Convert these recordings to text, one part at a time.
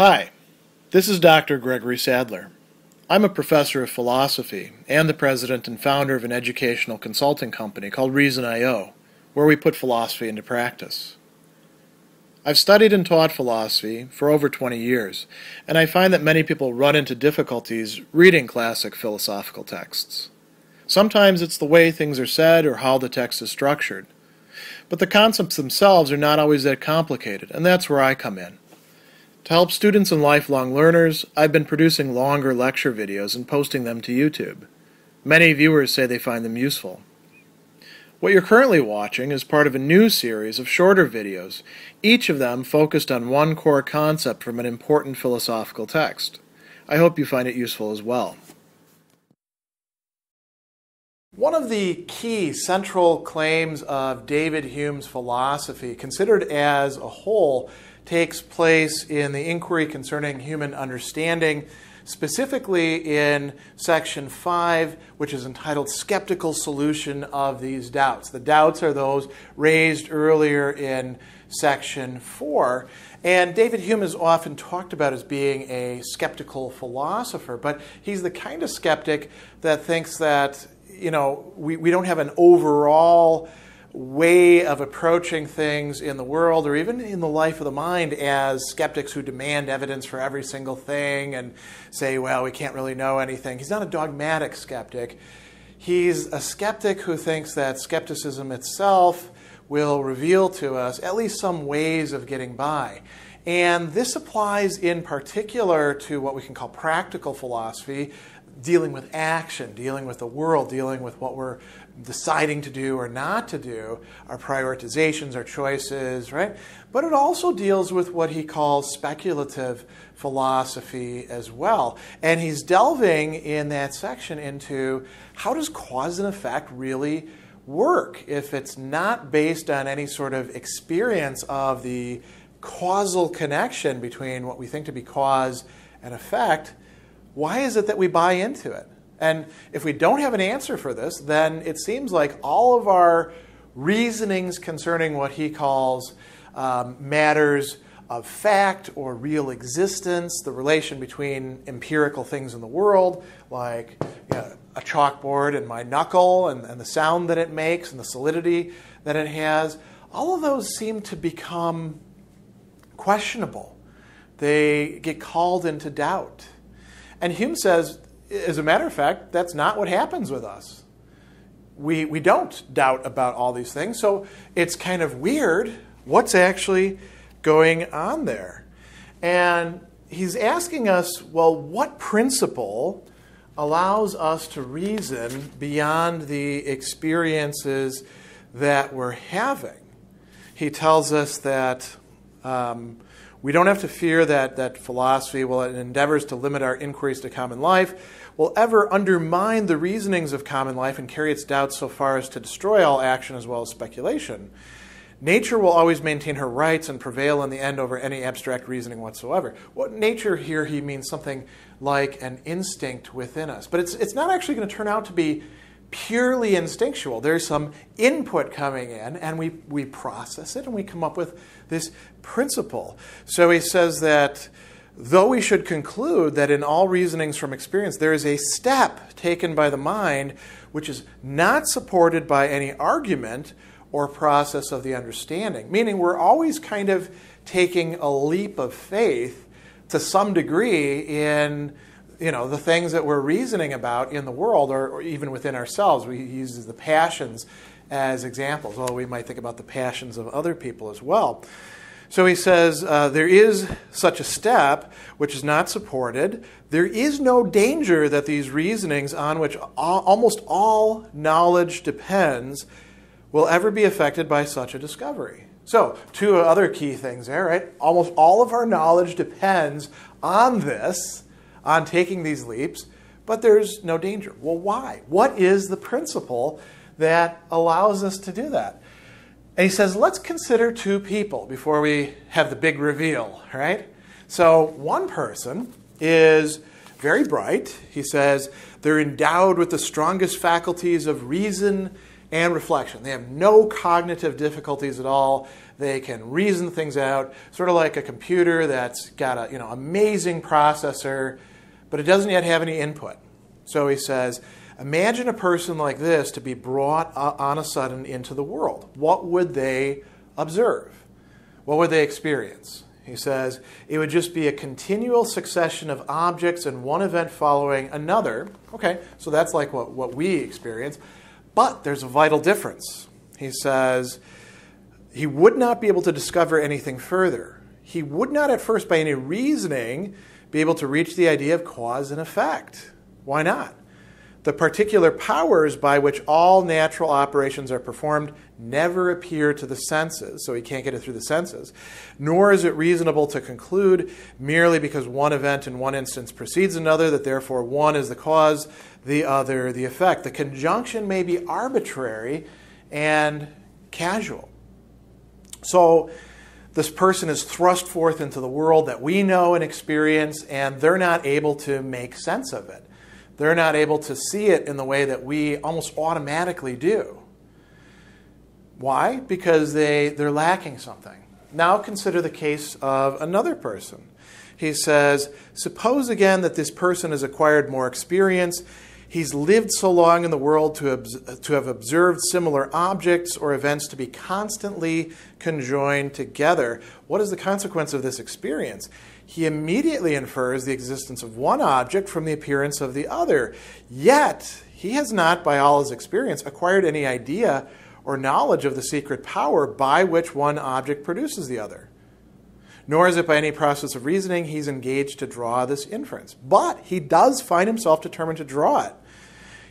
Hi, this is Dr. Gregory Sadler. I'm a professor of philosophy and the president and founder of an educational consulting company called Reason.io, where we put philosophy into practice. I've studied and taught philosophy for over 20 years, and I find that many people run into difficulties reading classic philosophical texts. Sometimes it's the way things are said or how the text is structured. But the concepts themselves are not always that complicated, and that's where I come in. To help students and lifelong learners, I've been producing longer lecture videos and posting them to YouTube. Many viewers say they find them useful. What you're currently watching is part of a new series of shorter videos, each of them focused on one core concept from an important philosophical text. I hope you find it useful as well. One of the key central claims of David Hume's philosophy, considered as a whole, takes place in the Enquiry Concerning Human Understanding, specifically in section 5, which is entitled Skeptical Solution of These Doubts. The doubts are those raised earlier in section 4. And David Hume is often talked about as being a skeptical philosopher, but he's the kind of skeptic that thinks that, we don't have an overall way of approaching things in the world or even in the life of the mind as skeptics who demand evidence for every single thing and say, well, we can't really know anything. He's not a dogmatic skeptic. He's a skeptic who thinks that skepticism itself will reveal to us at least some ways of getting by. And this applies in particular to what we can call practical philosophy, dealing with action, dealing with the world, dealing with what we're deciding to do or not to do, our prioritizations, our choices, right? But it also deals with what he calls speculative philosophy as well. And he's delving in that section into how does cause and effect really work if it's not based on any sort of experience of the causal connection between what we think to be cause and effect. Why is it that we buy into it? And if we don't have an answer for this, then it seems like all of our reasonings concerning what he calls matters of fact or real existence, the relation between empirical things in the world, like a chalkboard and my knuckle and the sound that it makes and the solidity that it has, all of those seem to become questionable. They get called into doubt. And Hume says, as a matter of fact, that's not what happens with us. We don't doubt about all these things, so it's kind of weird what's actually going on there. And he's asking us, well, what principle allows us to reason beyond the experiences that we're having? He tells us that we don't have to fear that philosophy, while it endeavors to limit our inquiries to common life, will ever undermine the reasonings of common life and carry its doubts so far as to destroy all action as well as speculation. Nature will always maintain her rights and prevail in the end over any abstract reasoning whatsoever. What nature here, he means something like an instinct within us. But it's not actually going to turn out to be purely instinctual. There's some input coming in, and we process it, and we come up with this principle. So he says that though we should conclude that in all reasonings from experience there is a step taken by the mind which is not supported by any argument or process of the understanding, meaning we're always kind of taking a leap of faith to some degree in the things that we're reasoning about in the world or even within ourselves. He uses the passions as examples, although we might think about the passions of other people as well. So he says, there is such a step which is not supported. There is no danger that these reasonings on which almost all knowledge depends will ever be affected by such a discovery. So, two other key things there, right? Almost all of our knowledge depends on this, on taking these leaps, but there's no danger. Well, why? What is the principle that allows us to do that? And he says, let's consider two people before we have the big reveal, right? So one person is very bright. He says they're endowed with the strongest faculties of reason and reflection. They have no cognitive difficulties at all. They can reason things out, sort of like a computer that's got a amazing processor, but it doesn't yet have any input. So he says, imagine a person like this to be brought on a sudden into the world. What would they observe? What would they experience? He says, it would just be a continual succession of objects and one event following another. Okay, so that's like what we experience. But there's a vital difference. He says, he would not be able to discover anything further. He would not at first, by any reasoning, be able to reach the idea of cause and effect. Why not? The particular powers by which all natural operations are performed never appear to the senses, so he can't get it through the senses. Nor is it reasonable to conclude, merely because one event in one instance precedes another, that therefore one is the cause, the other the effect. The conjunction may be arbitrary and casual. So this person is thrust forth into the world that we know and experience, and they're not able to make sense of it. They're not able to see it in the way that we almost automatically do. Why? Because they're lacking something. Now consider the case of another person. He says, suppose again that this person has acquired more experience. He's lived so long in the world to have observed similar objects or events to be constantly conjoined together. What is the consequence of this experience? He immediately infers the existence of one object from the appearance of the other. Yet, he has not, by all his experience, acquired any idea or knowledge of the secret power by which one object produces the other. Nor is it by any process of reasoning he's engaged to draw this inference. But he does find himself determined to draw it.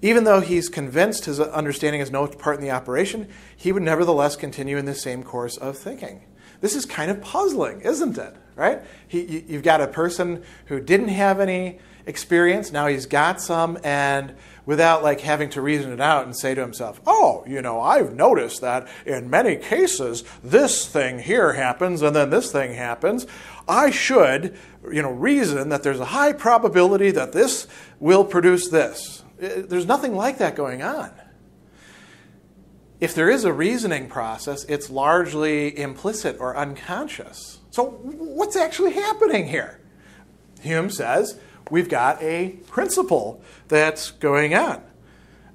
Even though he's convinced his understanding has no part in the operation, he would nevertheless continue in the same course of thinking. This is kind of puzzling, isn't it? Right? You've got a person who didn't have any experience, now he's got some, and without having to reason it out and say to himself, oh, I've noticed that in many cases this thing here happens and then this thing happens. I should, reason that there's a high probability that this will produce this. There's nothing like that going on. If there is a reasoning process, it's largely implicit or unconscious. So what's actually happening here? Hume says we've got a principle that's going on.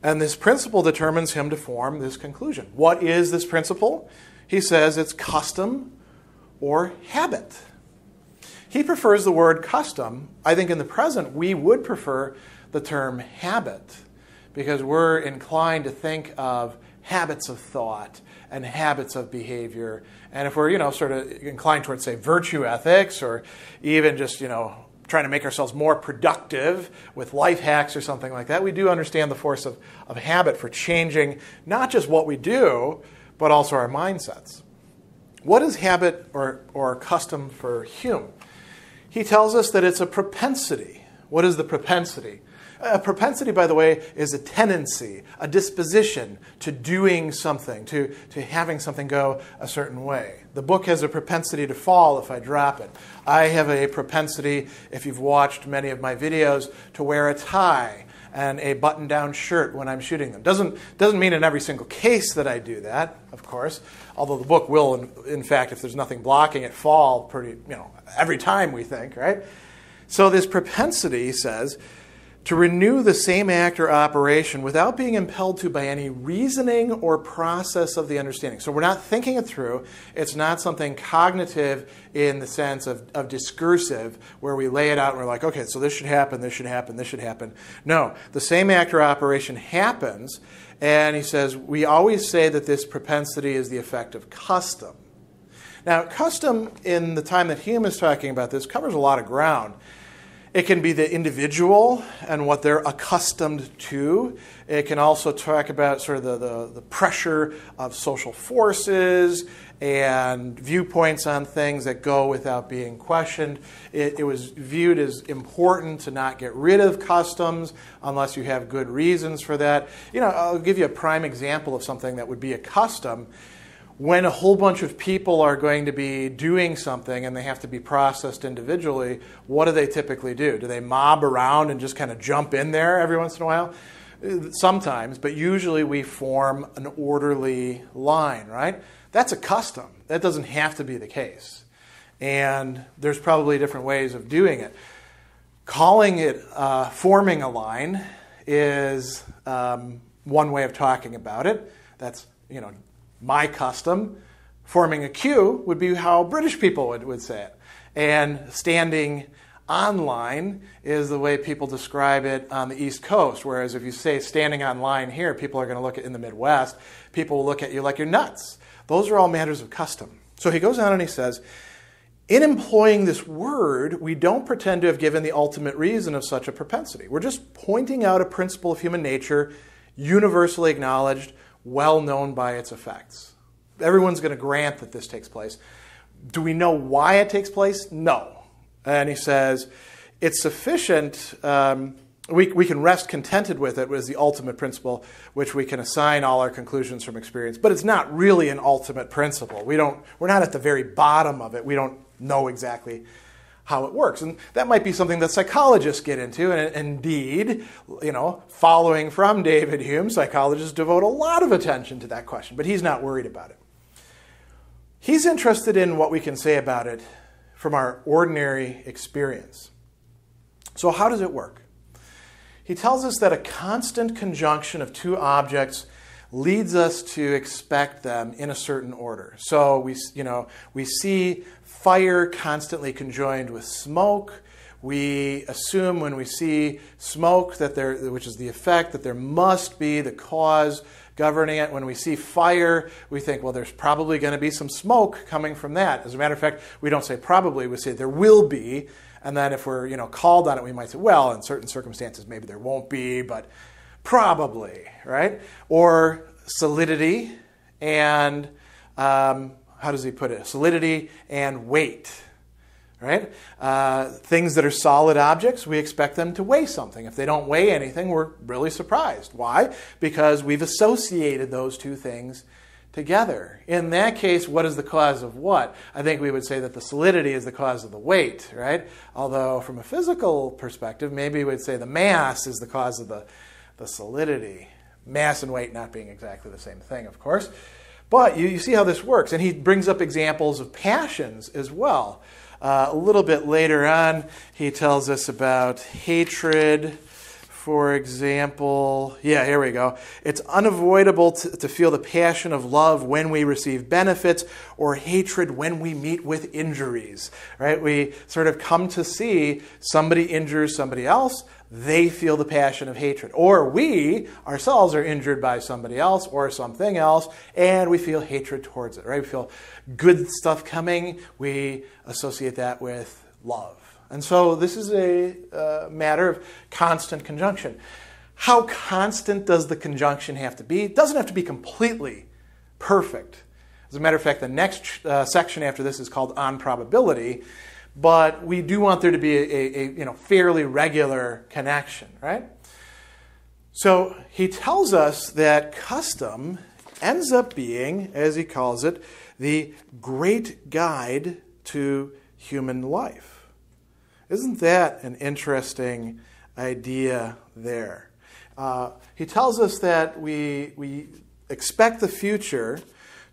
And this principle determines him to form this conclusion. What is this principle? He says it's custom or habit. He prefers the word custom. I think in the present we would prefer the term habit because we're inclined to think of habits of thought and habits of behavior. And if we're, sort of inclined towards, say, virtue ethics or even just, trying to make ourselves more productive with life hacks or something like that, we do understand the force of habit for changing not just what we do, but also our mindsets. What is habit or custom for Hume? He tells us that it's a propensity. What is the propensity? A propensity, by the way, is a tendency, a disposition to doing something, to having something go a certain way. The book has a propensity to fall if I drop it. I have a propensity, if you've watched many of my videos, to wear a tie and a button-down shirt when I'm shooting them. Doesn't mean in every single case that I do that, of course, although the book will, in fact, if there's nothing blocking it, fall pretty, every time we think, right? So this propensity, he says, to renew the same act or operation without being impelled to by any reasoning or process of the understanding. So we're not thinking it through. It's not something cognitive in the sense of discursive, where we lay it out and we're like, okay, so this should happen, this should happen, this should happen. No, the same act or operation happens, and he says, we always say that this propensity is the effect of custom. Now, custom, in the time that Hume is talking about this, covers a lot of ground. It can be the individual and what they're accustomed to. It can also talk about sort of the pressure of social forces and viewpoints on things that go without being questioned. It was viewed as important to not get rid of customs unless you have good reasons for that. I'll give you a prime example of something that would be a custom. When a whole bunch of people are going to be doing something and they have to be processed individually, what do they typically do? Do they mob around and just kind of jump in there every once in a while? sometimes, but usually we form an orderly line, right? That's a custom. That doesn't have to be the case. And there's probably different ways of doing it. Calling it forming a line is one way of talking about it. That's, my custom. Forming a queue would be how British people would say it. And standing on line is the way people describe it on the East Coast, whereas if you say standing on line here, people are going to look at in the Midwest, people will look at you like you're nuts. Those are all matters of custom. So he goes on and he says, in employing this word, we don't pretend to have given the ultimate reason of such a propensity. We're just pointing out a principle of human nature, universally acknowledged, well known by its effects. Everyone's going to grant that this takes place. Do we know why it takes place? No. And he says, it's sufficient, we can rest contented with it as the ultimate principle, which we can assign all our conclusions from experience. But it's not really an ultimate principle. We're not at the very bottom of it. We don't know exactly how it works. And that might be something that psychologists get into. And indeed, following from David Hume, psychologists devote a lot of attention to that question. But he's not worried about it. He's interested in what we can say about it from our ordinary experience. So how does it work? He tells us that a constant conjunction of two objects leads us to expect them in a certain order. So we see fire constantly conjoined with smoke. We assume when we see smoke, which is the effect, that there must be the cause governing it. When we see fire, we think, well, there's probably going to be some smoke coming from that. As a matter of fact, we don't say probably, we say there will be. And then if we're called on it, we might say, well, in certain circumstances, maybe there won't be, but probably, right? Or solidity and, how does he put it? Solidity and weight. Right? Things that are solid objects, we expect them to weigh something. If they don't weigh anything, we're really surprised. Why? Because we've associated those two things together. In that case, what is the cause of what? I think we would say that the solidity is the cause of the weight, right? Although from a physical perspective, maybe we'd say the mass is the cause of the solidity. Mass and weight not being exactly the same thing, of course. But you see how this works. And he brings up examples of passions as well. A little bit later on, he tells us about hatred, for example. Yeah, here we go. It's unavoidable to feel the passion of love when we receive benefits or hatred when we meet with injuries. Right? We sort of come to see somebody injures somebody else, they feel the passion of hatred. Or we ourselves are injured by somebody else or something else, and we feel hatred towards it, right? We feel good stuff coming. We associate that with love. And so this is a matter of constant conjunction. How constant does the conjunction have to be? It doesn't have to be completely perfect. As a matter of fact, the next section after this is called On Probability. But we do want there to be a fairly regular connection, right? So he tells us that custom ends up being, as he calls it, the great guide to human life. Isn't that an interesting idea there? He tells us that we expect the future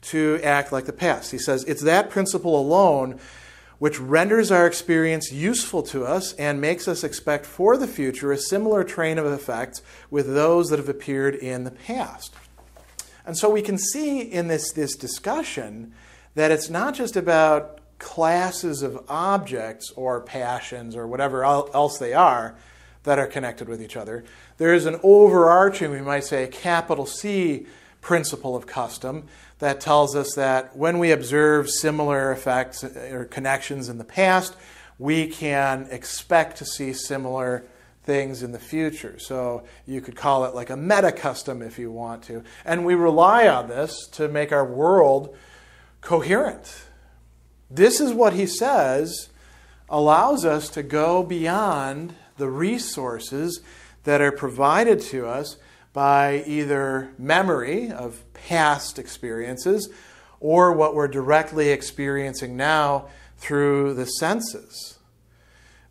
to act like the past. He says it's that principle alone which renders our experience useful to us and makes us expect for the future a similar train of effects with those that have appeared in the past. And so we can see in this discussion that it's not just about classes of objects or passions or whatever else they are that are connected with each other. There is an overarching, we might say, capital C principle of custom that tells us that when we observe similar effects or connections in the past, we can expect to see similar things in the future. So you could call it like a meta-custom if you want to. And we rely on this to make our world coherent. This is what he says allows us to go beyond the resources that are provided to us by either memory of past experiences or what we're directly experiencing now through the senses.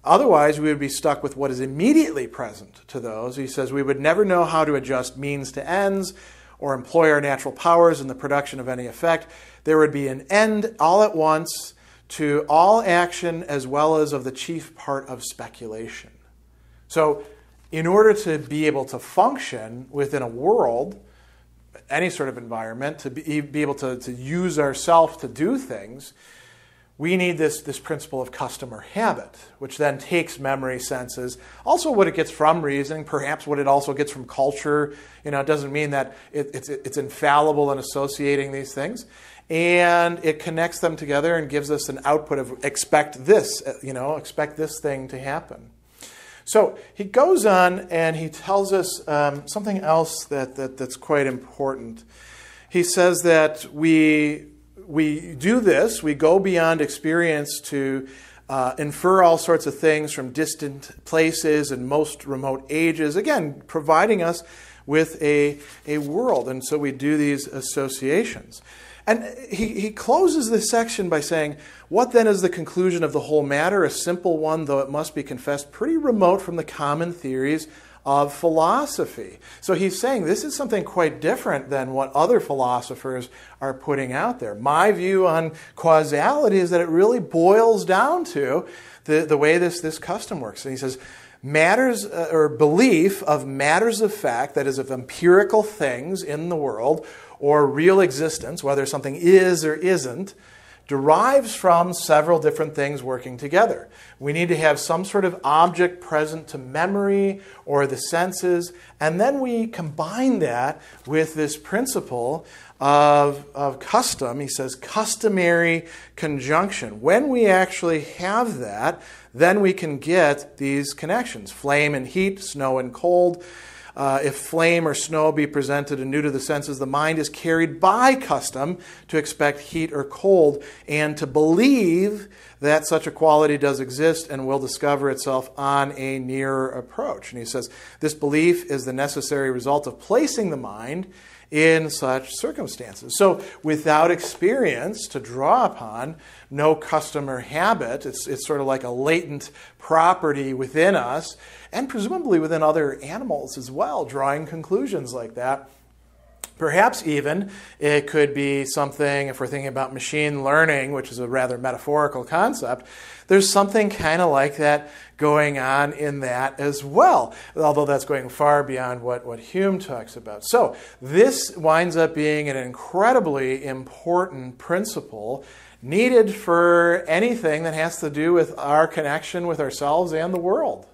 Otherwise, we would be stuck with what is immediately present to those. He says we would never know how to adjust means to ends or employ our natural powers in the production of any effect. There would be an end all at once to all action as well as of the chief part of speculation. So in order to be able to function within a world, any sort of environment, to be able to use ourselves to do things, we need this principle of custom or habit, which then takes memory, senses, also what it gets from reasoning, perhaps what it also gets from culture. It doesn't mean that it's infallible in associating these things. And it connects them together and gives us an output of expect this thing to happen. So he goes on and he tells us something else that's quite important. He says that we do this, we go beyond experience to infer all sorts of things from distant places and most remote ages, again, providing us with a world. And so we do these associations. And he closes this section by saying, what then is the conclusion of the whole matter? A simple one, though it must be confessed, pretty remote from the common theories of philosophy. So he's saying this is something quite different than what other philosophers are putting out there. My view on causality is that it really boils down to the way this custom works. And he says, matters or belief of matters of fact, that is of empirical things in the world, or real existence, whether something is or isn't, derives from several different things working together. We need to have some sort of object present to memory or the senses, and then we combine that with this principle of custom. He says customary conjunction. When we actually have that, then we can get these connections. Flame and heat, snow and cold. If flame or snow be presented anew to the senses, the mind is carried by custom to expect heat or cold and to believe that such a quality does exist and will discover itself on a nearer approach. And he says, this belief is the necessary result of placing the mind in such circumstances. So without experience to draw upon, no custom or habit, it's sort of like a latent property within us, and presumably within other animals as well, drawing conclusions like that. Perhaps even it could be something, if we're thinking about machine learning, which is a rather metaphorical concept, there's something kind of like that going on in that as well, although that's going far beyond what Hume talks about. So this winds up being an incredibly important principle needed for anything that has to do with our connection with ourselves and the world.